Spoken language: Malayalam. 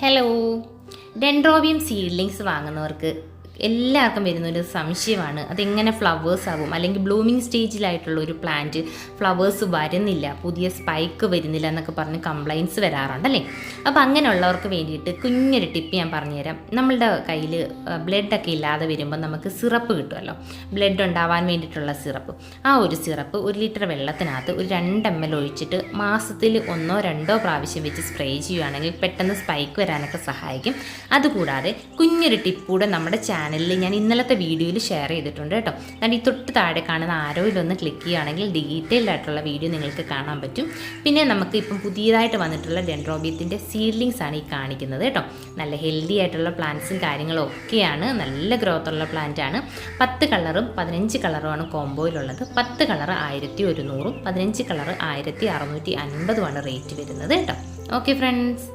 ഹലോ, ഡെൻഡ്രോബിയം സീഡ്ലിങ്സ് വാങ്ങുന്നവർക്ക് എല്ലാവർക്കും വരുന്നൊരു സംശയമാണ്, അതെങ്ങനെ ഫ്ലവേഴ്സ് ആകും, അല്ലെങ്കിൽ ബ്ലൂമിങ് സ്റ്റേജിലായിട്ടുള്ള ഒരു പ്ലാന്റ് ഫ്ലവേഴ്സ് വരുന്നില്ല, പുതിയ സ്പൈക്ക് വരുന്നില്ല എന്നൊക്കെ പറഞ്ഞ് കംപ്ലയിൻറ്റ്സ് വരാറുണ്ടല്ലേ. അപ്പോൾ അങ്ങനെയുള്ളവർക്ക് വേണ്ടിയിട്ട് കുഞ്ഞൊരു ടിപ്പ് ഞാൻ പറഞ്ഞുതരാം. നമ്മളുടെ കയ്യിൽ ബ്ലഡൊക്കെ ഇല്ലാതെ വരുമ്പോൾ നമുക്ക് സിറപ്പ് കിട്ടുമല്ലോ, ബ്ലഡ് ഉണ്ടാവാൻ വേണ്ടിയിട്ടുള്ള സിറപ്പ്. ആ ഒരു സിറപ്പ് 1 ലിറ്റർ വെള്ളത്തിനകത്ത് ഒരു 2 ml ഒഴിച്ചിട്ട് മാസത്തിൽ 1-2 പ്രാവശ്യം വെച്ച് സ്പ്രേ ചെയ്യുകയാണെങ്കിൽ പെട്ടെന്ന് സ്പൈക്ക് വരാനൊക്കെ സഹായിക്കും. അതുകൂടാതെ കുഞ്ഞൊരു ടിപ്പ് കൂടെ നമ്മുടെ ചാനലിൽ ഞാൻ ഇന്നലത്തെ വീഡിയോയിൽ ഷെയർ ചെയ്തിട്ടുണ്ട് കേട്ടോ. ഞാൻ ഈ തൊട്ട് താഴെ കാണുന്ന ആരോയിലൊന്ന് ക്ലിക്ക് ചെയ്യുകയാണെങ്കിൽ ഡീറ്റെയിൽഡ് ആയിട്ടുള്ള വീഡിയോ നിങ്ങൾക്ക് കാണാൻ പറ്റും. പിന്നെ നമുക്ക് ഇപ്പം പുതിയതായിട്ട് വന്നിട്ടുള്ള ഡെൻഡ്രോബിയത്തിൻ്റെ സീഡ്ലിങ്സ് ആണ് ഈ കാണിക്കുന്നത് കേട്ടോ. നല്ല ഹെൽത്തി ആയിട്ടുള്ള പ്ലാന്റ്സും കാര്യങ്ങളും ഒക്കെയാണ്, നല്ല ഗ്രോത്ത് ഉള്ള പ്ലാന്റ് ആണ്. 10 കളറും 15 കളറുമാണ് കോംബോയിലുള്ളത്. 10 കളർ 1100, 15 കളർ 1650 റേറ്റ് വരുന്നത് കേട്ടോ. Okay friends.